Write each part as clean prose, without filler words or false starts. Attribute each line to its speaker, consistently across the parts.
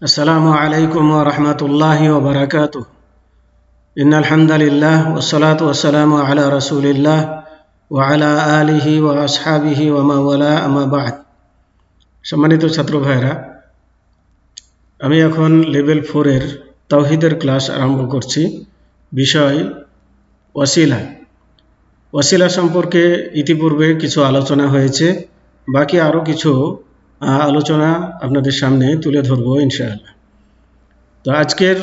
Speaker 1: আসসালামু আলাইকুম ওয়া রাহমাতুল্লাহি ওয়া বারাকাতুহু। ইন্নাল হামদালিল্লাহ ওয়াসসালাতু ওয়াসসালামু আলা রাসূলিল্লাহ ওয়া আলা আলিহি ওয়া আসহাবিহি ওয়া মান ওয়ালা, আম্মা বা'দ। সম্মানিত ছাত্র ভাইরা, আমি এখন লেভেল 4 এর তাওহীদের ক্লাস আরম্ভ করছি। বিষয় ওয়াসিলা। ওয়াসিলা সম্পর্কে ইতিপূর্বে কিছু আলোচনা হয়েছে, বাকি আরও কিছু আলোচনা আপনাদের সামনে তুলে ধরবো ইনশাআল্লাহ। তো আজকের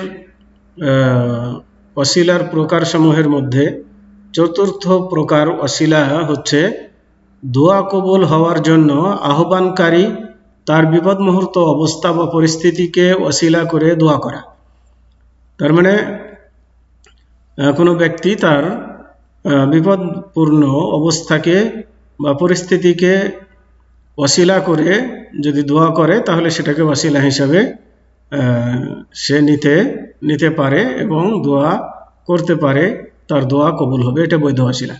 Speaker 1: ওয়াসিলার প্রকারসমূহের মধ্যে চতুর্থ প্রকার ওয়াসিলা হচ্ছে দোয়া কবুল হওয়ার জন্য আহ্বানকারী তার বিপদ মুহূর্ত অবস্থা বা পরিস্থিতিকে ওয়াসিলা করে দোয়া করা। তার মানে কোনো ব্যক্তি তার বিপদপূর্ণ অবস্থাকে বা পরিস্থিতিকে ওয়াসিলা করে যদি দোয়া করে, তাহলে সেটাকে ওয়াসিলা হিসাবে সে নিতে পারে এবং দোয়া করতে পারে, তার দোয়া কবুল হবে। এটা বৈধ ওয়াসিলা।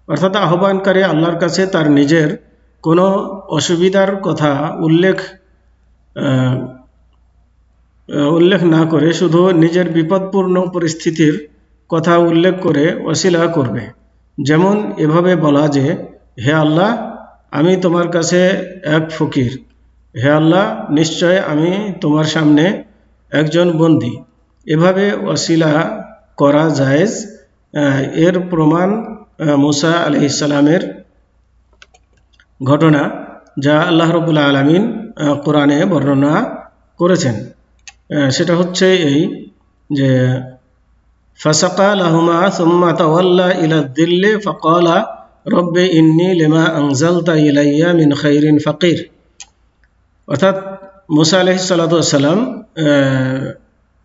Speaker 1: অর্থাৎ আহ্বানকারী আল্লাহর কাছে তার নিজের কোনো অসুবিধার কথা উল্লেখ না করে শুধু নিজের বিপদপূর্ণ পরিস্থিতির কথা উল্লেখ করে ওয়াসিলা করবে। যেমন এভাবে বলা যে, হে আল্লাহ, আমি তোমার কাছে এক ফকির। হে আল্লাহ, নিশ্চয় আমি তোমার সামনে একজন বন্দী। এভাবে ওয়াসিলা করা জায়েজ। এর প্রমাণ মুসা আলাইহিস সালামের ঘটনা, যা আল্লাহ রাব্বুল আলামিন কোরআনে বর্ণনা করেছেন। সেটা হচ্ছে এই যে, ফাসাকা লাহুমা সুম্মা তাওয়াল্লা ইলা যিল্লি ফাকালা রব্বি ইন্নী লিমা আনজালতা ইলাইয়া মিন খাইরিন ফাকির। অর্থাৎ মুসা আলাইহিস সালাতু ওয়াস সালাম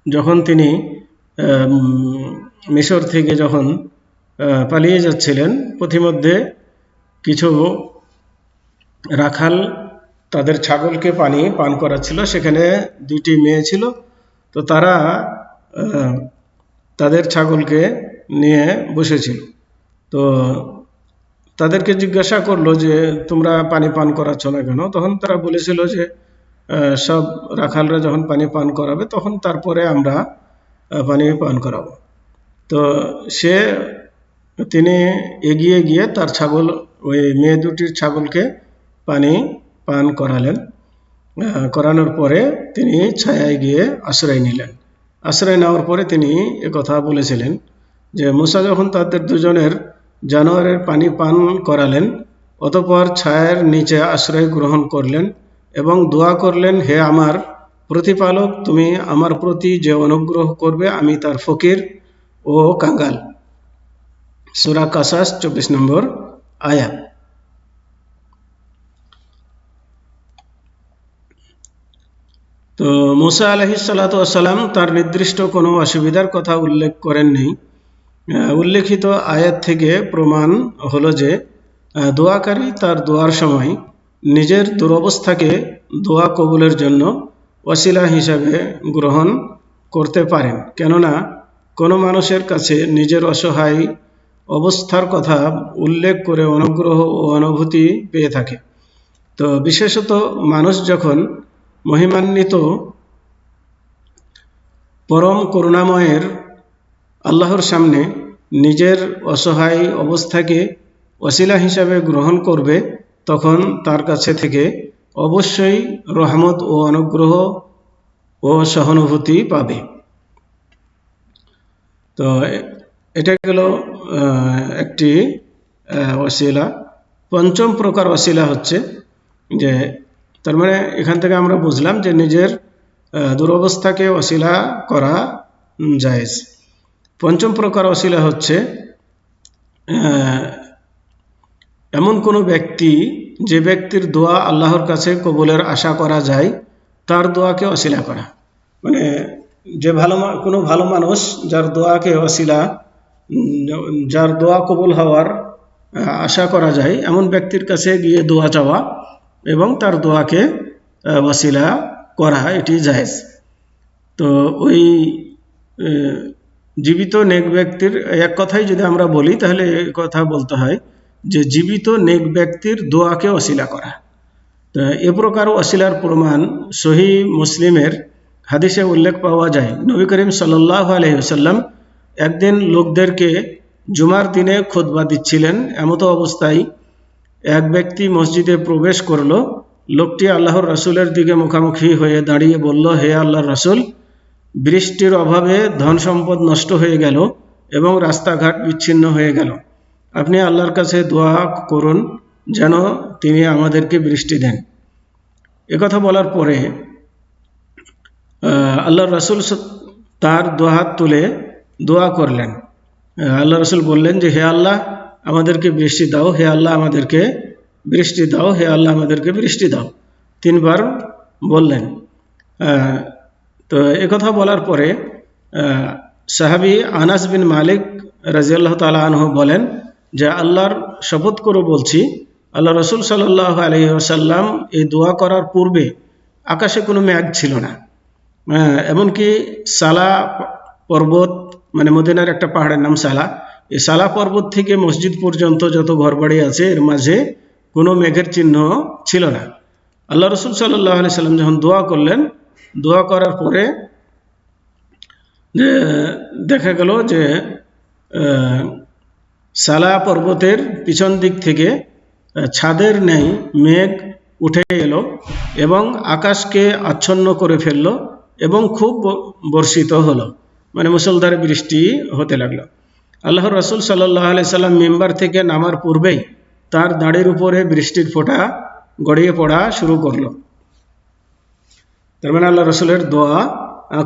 Speaker 1: যখন তিনি মিশর থেকে যখন পালিয়ে যাচ্ছিলেন, পথিমধ্যে কিছু রাখাল তাদের ছাগলকে পানি পান করাচ্ছিল। সেখানে দুইটি মেয়ে ছিল। তো তারা তাদের ছাগলকে নিয়ে বসেছিল। তো তাদেরকে জিজ্ঞাসা করলো যে, তোমরা পানি পান করাচ্ছ না কেন? তখন তারা বলেছিল যে, সব রাখালরা যখন পানি পান করাবে তখন তারপরে আমরা পানি পান করাবো। তো তিনি এগিয়ে গিয়ে তার ছাগল, ওই মেয়ে দুটির ছাগলকে পানি পান করালেন। করানোর পরে তিনি ছায়ায় গিয়ে আশ্রয় নিলেন। আশ্রয় নেওয়ার পরে তিনি একথা বলেছিলেন যে, মুসা যখন তাদের দুজনের জানোয়ারের পানি পান করালেন, অতঃপর ছায়ার নিচে আশ্রয় গ্রহণ করলেন এবং দোয়া করলেন, হে আমার প্রতিপালক, তুমি আমার প্রতি যে অনুগ্রহ করবে, আমি তার ফকির ও কাঙ্গাল। সূরা কাসাস 24 নম্বর আয়াত। তো মুসা আলাইহিস সালাতু ওয়াস সালাম তার নির্দিষ্ট কোনো অসুবিধার কথা উল্লেখ করেননি। উল্লেখিত আয়াত থেকে প্রমাণ হলো যে, দোয়াকারী তার দোয়ার সময় নিজের দুরবস্থাকে দোয়া কবুলের জন্য ওয়াসিলা হিসাবে গ্রহণ করতে পারেন। কেননা কোনো মানুষের কাছে নিজের অসহায় অবস্থার কথা উল্লেখ করে অনুগ্রহ ও অনুভূতি পেয়ে থাকে। তো বিশেষত মানুষ যখন মহিমান্বিত পরম করুণাময়ের আল্লাহর সামনে নিজের অসহায় অবস্থাকে ওয়াসিলা হিসাবে গ্রহণ করবে, তখন তার কাছে থেকে অবশ্যই রহমত ও অনুগ্রহ ও সহানুভূতি পাবে। তো এটা গেল একটি ওয়াসিলা। পঞ্চম প্রকার ওয়াসিলা হচ্ছে যে, তার মানে এখান থেকে আমরা বুঝলাম যে নিজের দুরবস্থাকে ওয়াসিলা করা জায়েজ। পঞ্চম প্রকার ওয়াসিলা হচ্ছে এমন কোনো ব্যক্তি, যে ব্যক্তির দোয়া আল্লাহর কাছে কবুলের আশা করা যায়, তার দোয়াকে ওয়াসিলা করা। মানে যে কোনো ভালো মানুষ যার দোয়াকে ওয়াসিলা, যার দোয়া কবুল হওয়ার আশা করা যায়, এমন ব্যক্তির কাছে গিয়ে দোয়া চাওয়া এবং তার দোয়াকে ওয়াসিলা করা, এটি জায়েজ। তো ওই জীবিত নেক ব্যক্তির, এক কথাই যদি আমরা বলি তাহলে এই কথা বলতে হয় যে জীবিত নেক ব্যক্তির দোয়াকে ওয়াসিলা করা। তো এ প্রকার ওয়াসিলার প্রমাণ সহিহ মুসলিমের হাদিসে উল্লেখ পাওয়া যায়, নবী করিম সাল্লাল্লাহু আলাইহি ওয়াসাল্লাম একদিন লোকদেরকে জুমার দিনে খুতবা দিচ্ছিলেন। এমতো অবস্থায় এক ব্যক্তি মসজিদে প্রবেশ করলো। লোকটি আল্লাহর রাসূলের দিকে মুখামুখি হয়ে দাঁড়িয়ে বলল, হে আল্লাহর রাসূল, বৃষ্টির অভাবে ধন সম্পদ নষ্ট হয়ে গেল এবং রাস্তাঘাট বিচ্ছিন্ন হয়ে গেল। আপনি আল্লাহর কাছে দোয়া করুন যেন তিনি আমাদেরকে বৃষ্টি দেন। একথা বলার পরে আল্লাহর রাসূল তার দুহাত তুলে দোয়া করলেন। আল্লাহ রাসূল বললেন যে, হে আল্লাহ আমাদেরকে বৃষ্টি দাও, হে আল্লাহ আমাদেরকে বৃষ্টি দাও, হে আল্লাহ আমাদেরকে বৃষ্টি দাও, 3 বার বললেন। তো একথা বলার পরে সাহাবী আনাস বিন মালিক রাদিয়াল্লাহু তাআলা আনহু বলেন যে, আল্লাহর শপথ করে বলছি, আল্লাহ রাসূল সাল্লাল্লাহু আলাইহি ওয়াসাল্লাম এই দোয়া করার পূর্বে আকাশে কোনো মেঘ ছিল না। এমনকি সালা পর্বত, মানে মদিনার একটা পাহাড়ের নাম সালা, এই সালা পর্বত থেকে মসজিদ পর্যন্ত যত ঘরবাড়ি আছে এর মাঝে কোনো মেঘের চিহ্ন ছিল না। আল্লাহ রাসূল সাল্লাল্লাহু আলাইহি সাল্লাম যখন দোয়া করলেন, দোয়া করার পরে দেখা গেল যে সালা পর্বতের পিছন দিক থেকে ছাদের ন্যায় মেঘ উঠে এলো এবং আকাশকে আচ্ছন্ন করে ফেলল এবং খুব বর্ষিত হলো, মানে মুষলধারে বৃষ্টি হতে লাগলো। আল্লাহর রাসূল সাল্লাল্লাহু আলাইহি সাল্লাম মিম্বার থেকে নামার পূর্বেই তার দাড়ির উপরে বৃষ্টির ফোঁটা গড়িয়ে পড়া শুরু করলো। তার মানে আল্লাহ রাসূলের দোয়া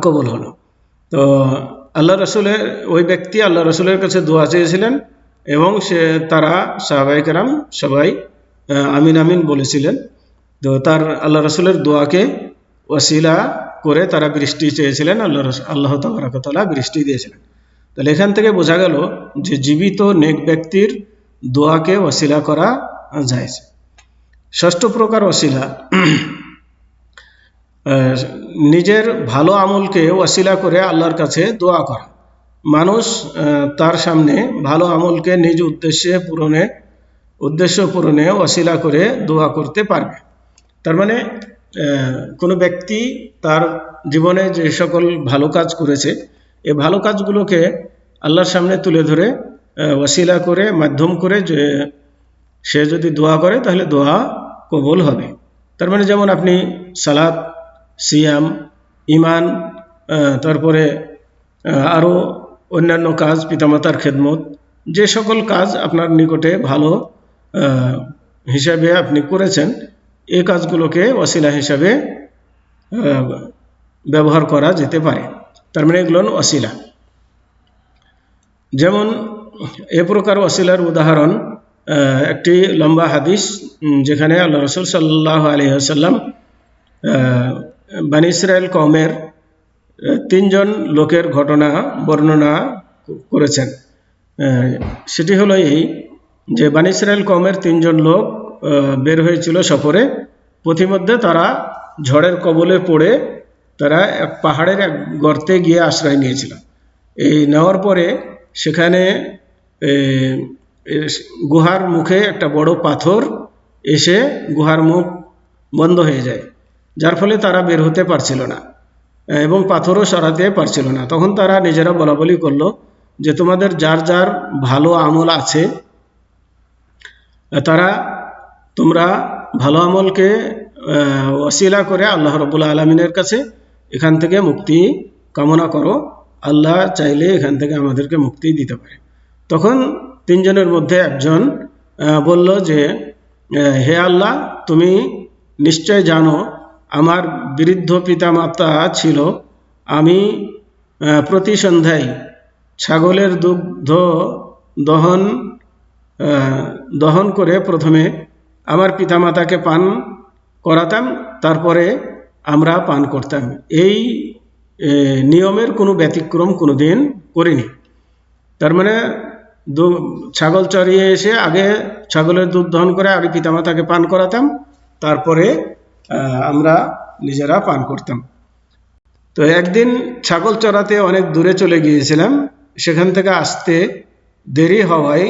Speaker 1: কবুল হলো। তো আল্লাহ রাসূলের ওই ব্যক্তি আল্লাহ রাসূলের কাছে দোয়া চেয়েছিলেন এবং তারা সাহাবায়ে কেরাম সবাই আমিন আমিন বলেছিলেন। তো তার আল্লাহ রাসূলের দোয়াকে ওসিলা করে তারা বৃষ্টি চেয়েছিলেন, আল্লাহ তাবারক ওয়া তাআলা বৃষ্টি দিয়েছিলেন। তাহলে এখান থেকে বোঝা গেল যে জীবিত নেক ব্যক্তির দোয়াকে ওসিলা করা যায়। ষষ্ঠ প্রকার ওসিলা, নিজের ভালো আমলকে ওসিলা করে আল্লাহর কাছে দোয়া করা। মানুষ তার সামনে ভালো আমলকে নিজ উদ্দেশ্য পূরণে ওসিলা করে দোয়া করতে পারবে। তার মানে কোনো ব্যক্তি তার জীবনে যে সকল ভালো কাজ করেছে, এই ভালো কাজগুলোকে আল্লাহর সামনে তুলে ধরে ওসিলা করে, মাধ্যম করে যে সে যদি দোয়া করে তাহলে দোয়া কবুল হবে। তার মানে যেমন আপনি সালাত, সিয়াম, ইমান, তারপরে আরও অন্যান্য কাজ, পিতামাতার খেদমত, যে সকল কাজ আপনার নিকটে ভালো হিসাবে আপনি করেছেন, এই কাজগুলোকে ওসিলা হিসাবে ব্যবহার করা যেতে পারে। তার মানে এগুলো ওসিলা। যেমন এ প্রকার ওসিলার উদাহরণ একটি লম্বা হাদিস, যেখানে আল্লাহ রাসূল সাল্লাল্লাহু আলাইহি ওয়াসাল্লাম বনী ইসরাইল কওমের 3 জন লোকের ঘটনা বর্ণনা করেছেন। সেটি হলো এই যে বনী ইসরাইল কওমের 3 জন লোক বের হয়েছিল সফরে। পথিমধ্যে তারা ঝড়ের কবলে পড়ে তারা এক পাহাড়ের এক গর্তে গিয়ে আশ্রয় নিয়েছিল। এই নেওয়ার পরে সেখানে গুহার মুখে একটা বড় পাথর এসে গুহার মুখ বন্ধ হয়ে যায়, যার ফলে তারা বের হতে পারছিল না এবং পাথরও সরাতে পারছিল না। তখন তারা নিজেরা বলাবলি করলো যে তোমাদের যার যার ভালো আমল আছে, তোমরা ভালো আমলকে ওসিলা করে আল্লাহ রাব্বুল আলামিনের কাছে এখান থেকে মুক্তি কামনা করো, আল্লাহ চাইলে এখান থেকে আমাদেরকে মুক্তি দিতে পারে। তখন 3 জনের মধ্যে একজন বলল যে, হে আল্লাহ, তুমি নিশ্চয় জানো আমার বৃদ্ধ পিতামাতা ছিল। আমি প্রতি সন্ধ্যায় ছাগলের দুগ্ধ দহন করে প্রথমে আমার পিতামাতাকে পান করাতাম, তারপরে আমরা পান করতাম। এই নিয়মের কোনো ব্যতিক্রম কোনোদিন করিনি। তার মানে ছাগল চড়িয়ে এসে আগে ছাগলের দুধ দহন করে আগে পিতামাতাকে পান করাতাম, তারপরে আমরা নিজেরা পান করতাম। তো একদিন ছাগল চড়াতে অনেক দূরে চলে গিয়েছিলাম, সেখান থেকে আসতে দেরি হওয়ায়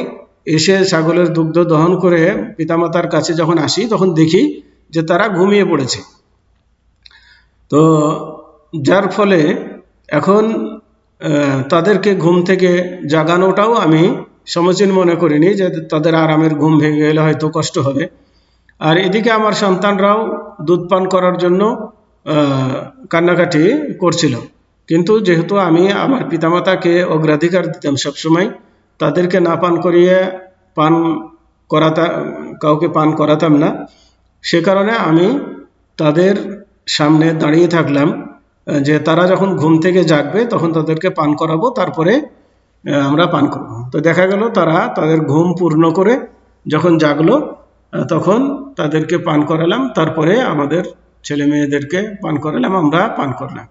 Speaker 1: এসে ছাগলের দুগ্ধ দহন করে পিতামাতার কাছে যখন আসি তখন দেখি যে তারা ঘুমিয়ে পড়েছে। তো যার ফলে এখন তাদেরকে ঘুম থেকে জাগানোটাও আমি সমীচীন মনে করিনি, যে তাদের আরামের ঘুম ভেঙে গেলে হয়তো কষ্ট হবে। আর এদিকে আমার সন্তানরাও দুধ পান করার জন্য কান্নাকাটি করছিল, কিন্তু যেহেতু আমি আমার পিতামাতাকে অগ্রাধিকার দিতাম সবসময়, তাদেরকে না পান করিয়ে কাউকে পান করাতাম না, সে কারণে আমি তাদের সামনে দাঁড়িয়ে থাকলাম যে তারা যখন ঘুম থেকে জাগবে তখন তাদেরকে পান করাবো, তারপরে আমরা পান করব। তো দেখা গেল তারা তাদের ঘুম পূর্ণ করে যখন জাগলো তখন তাদেরকে পান করালাম, তারপরে আমাদের ছেলে মেয়েদেরকে পান করালাম, আমরা পান করলাম।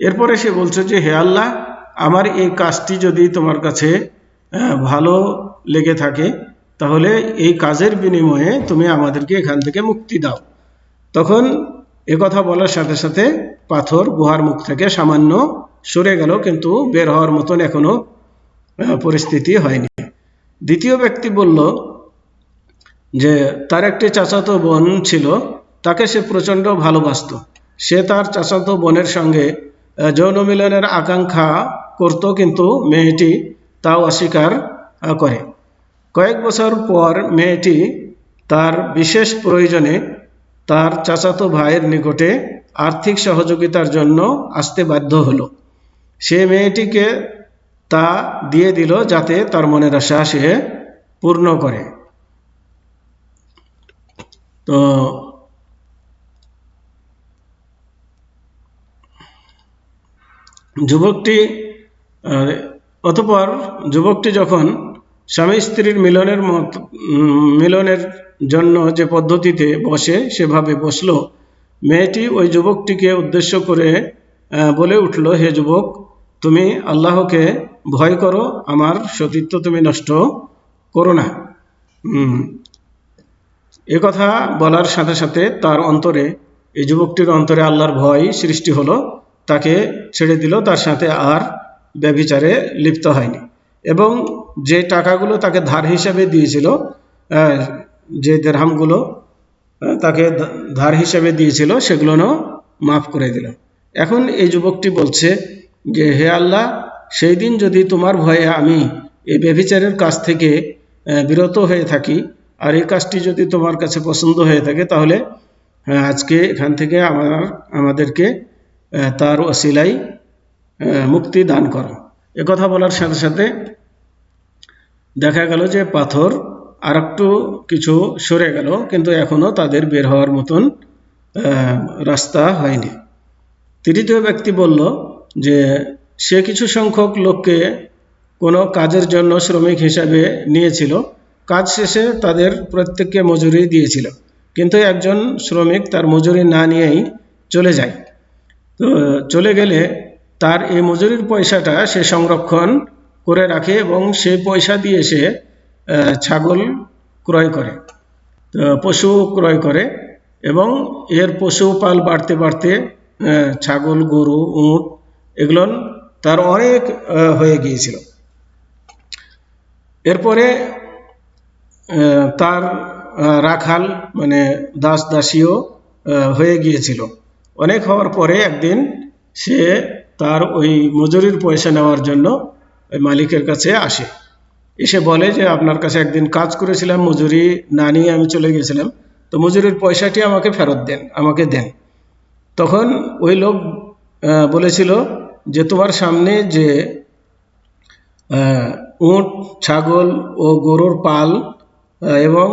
Speaker 1: এরপরে সে বলছে যে হে আল্লাহ, আমার এই কাজটি যদি তোমার কাছে ভালো লেগে থাকে তাহলে এই কাজের বিনিময়ে তুমি আমাদেরকে এখান থেকে মুক্তি দাও। তখন কথা বলার সাথে সাথে পাথর গুহার মুখ থেকে সামান্য সরে গেল, কিন্তু বের হওয়ার মতন এখনো পরিস্থিতি হয়নি। দ্বিতীয় ব্যক্তি বলল যে তার একটি চাচাতো বোন ছিল, তাকে সে প্রচণ্ড ভালোবাসত। সে তার চাচাতো বোনের সঙ্গে যৌন মিলনের আকাঙ্ক্ষা করত, কিন্তু মেয়েটি তাও অস্বীকার করে। কয়েক বছর পর মেয়েটি তার বিশেষ প্রয়োজনে তার চাচাতো ভাইয়ের নিকটে আর্থিক সহযোগিতার জন্য আসতে বাধ্য হলো। সে মেয়েটিকে তা দিয়ে দিল যাতে তার মনের আশা সে পূর্ণ করে। তো অতঃপর যুবকটি যখন স্বামী স্ত্রীর মিলনের জন্য যে পদ্ধতিতে বসে সেভাবে বসলো, মেয়েটি ওই যুবকটিকে উদ্দেশ্য করে বলে উঠল, হে যুবক, তুমি আল্লাহকে ভয় করো, আমার সতীত্ব তুমি নষ্ট করো না। কথা বলার সাথে সাথে তার অন্তরে, এই যুবকটির অন্তরে আল্লাহর ভয় সৃষ্টি হলো, তাকে ছেড়ে দিল, তার সাথে আর ব্যভিচারে লিপ্ত হয়নি। এবং যে টাকাগুলো তাকে ধার হিসাবে দিয়েছিল, যে দিরহামগুলো তাকে ধার হিসাবে দিয়েছিল, সেগুলো মাফ করে দিল। এখন এই যুবকটি বলছে যে হে আল্লাহ, সেই দিন যদি তোমার ভয়ে আমি এই ব্যভিচারের কাজ থেকে বিরত হয়ে থাকি, আর এই কাজটি যদি তোমার কাছে পছন্দ হয়ে থাকে, তাহলে আজকে এখান থেকে আমাদেরকে তার ওসিলাই মুক্তি দান করো। কথা বলার সাথে সাথে দেখা গেল যে পাথর আর একটু কিছু সরে গেল, কিন্তু এখনো তাদের বের হওয়ার মতন রাস্তা হয়নি। তৃতীয় ব্যক্তি বলল যে সে কিছু সংখ্যক লোককে কোনো কাজের জন্য শ্রমিক হিসাবে নিয়েছিল, কাজ শেষে তাদের প্রত্যেককে মজুরি দিয়েছিল, কিন্তু একজন শ্রমিক তার মজুরি না নিয়েই চলে যায়। তো চলে গেলে তার এই মজুরির পয়সাটা সে সংরক্ষণ করে রাখে এবং সেই পয়সা দিয়ে সে ছাগল ক্রয় করে, পশু ক্রয় করে, এবং এর পশুপাল বাড়তে বাড়তে ছাগল, গরু, উট এগুলো তার অনেক হয়ে গিয়েছিল। এরপরে তার রাখাল মানে দাস দাসীও হয়ে গিয়েছিল। অনেক হওয়ার পরে একদিন সে তার ওই মজুরির পয়সা নেওয়ার জন্য মালিকের কাছে আসে, এসে বলে যে আপনার কাছে একদিন কাজ করেছিলাম, মজুরি না নিয়ে আমি চলে গেছিলাম, তো মজুরির পয়সাটি আমাকে ফেরত দেন, আমাকে দেন। তখন ওই লোক বলেছিল যে তোমার সামনে যে উট, ছাগল ও গরুর পাল এবং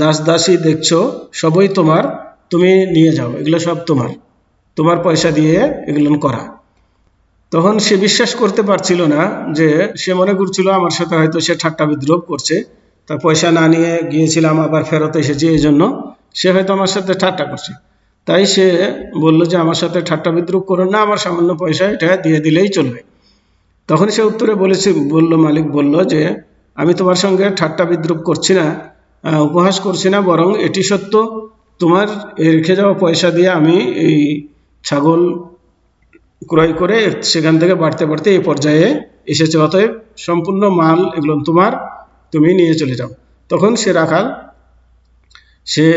Speaker 1: দাস দাসী দেখছো, সবই তোমার, তুমি নিয়ে যাও, এগুলো সব তোমার পয়সা দিয়ে এগুলো করা। তখন সে বিশ্বাস করতে পারছিল না, যে সে মনে করছিল আমার সাথে হয়তো সে ঠাট্টা বিদ্রুপ করছে, তার পয়সা না নিয়ে গিয়েছিলাম আবার ফেরত এসেছি, এই জন্য সে হয়তো আমার সাথে ঠাট্টা করছে। তাই সে বলল যে আমার সাথে ঠাট্টা বিদ্রুপ করো না, আমার সামান্য পয়সা এটা দিয়ে দিলেই চলবে। তখন সে উত্তরে মালিক বলল যে আমি তোমার সঙ্গে ঠাট্টা বিদ্রুপ করছি না, উপহাস করছি না, বরং এটি সত্য, তোমার রেখে যাওয়া পয়সা দিয়ে আমি এই ছাগল ক্রয় করে সেখান থেকে বাড়তে বাড়তে এই পর্যায়ে এসেছে, অতএব সম্পূর্ণ মাল এগুলো তোমার, তুমি নিয়ে চলে যাও। তখন সে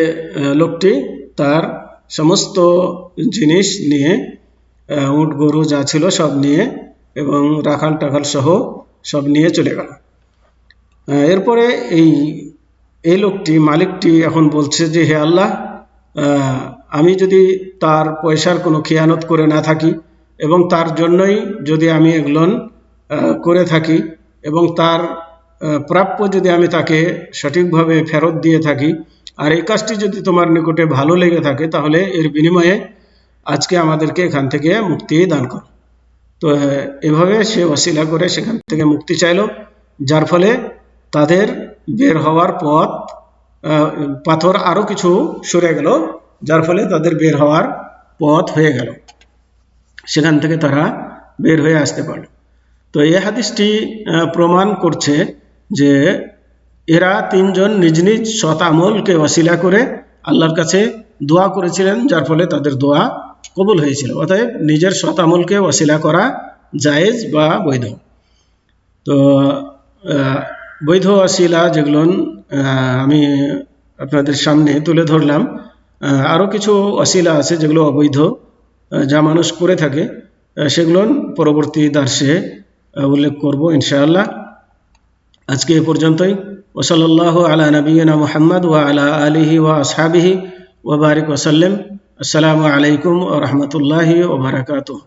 Speaker 1: লোকটি তার সমস্ত জিনিস নিয়ে উট গরু যা ছিল সব নিয়ে এবং রাখাল টাখাল সহ সব নিয়ে চলে গেল। এরপরে এই লোকটি মালিকটি এখন বলছে যে হে আল্লাহ, আমি যদি তার পয়সার কোনো খেয়ানত করে না থাকি এবং তার জন্যই যদি আমি এগুলো করে থাকি এবং তার প্রাপ্য যদি আমি তাকে সঠিকভাবে ফেরত দিয়ে থাকি, আর এই কাজটি যদি তোমার নিকটে ভালো লেগে থাকে, তাহলে এর বিনিময়ে আজকে আমাদেরকে এখান থেকে মুক্তি দান করো। তো এভাবে সে ওসিলা করে সেখান থেকে মুক্তি চাইল, যার ফলে তাদের বের হওয়ার পথ, পাথর আরো কিছু সরে গেল, যার ফলে তাদের বের হওয়ার পথ হয়ে গেল, সেখান থেকে তারা বের হয়ে আসতে পারল। তো এই হাদিসটি প্রমাণ করছে যে এরা তিনজন নিজ নিজ সৎ আমলকে ওসিলা করে আল্লাহর কাছে দোয়া করেছিলেন, যার ফলে তাদের দোয়া কবুল হয়েছিল। অতএব নিজের সৎ আমলকে ওসিলা করা জায়েজ বা বৈধ। তো বৈধ ওসিলা যেগুলো আমি আপনাদের সামনে তুলে ধরলাম। আরও কিছু ওসিলা আছে যেগুলো অবৈধ, যা মানুষ করে থাকে, সেগুলো পরবর্তী দার্সে উল্লেখ করব ইনশাআল্লাহ। আজকে এ পর্যন্তই। ওয়াসাল্লাল্লাহু আলা নবিয়িনা মুহাম্মদ ওয়া আলা আলিহি ওয়া আসহাবিহি ওয়া বারিক ওয়া সাল্লাম। আসসালামু আলাইকুম ওয়া রাহমাতুল্লাহি ওয়া বারাকাতুহু।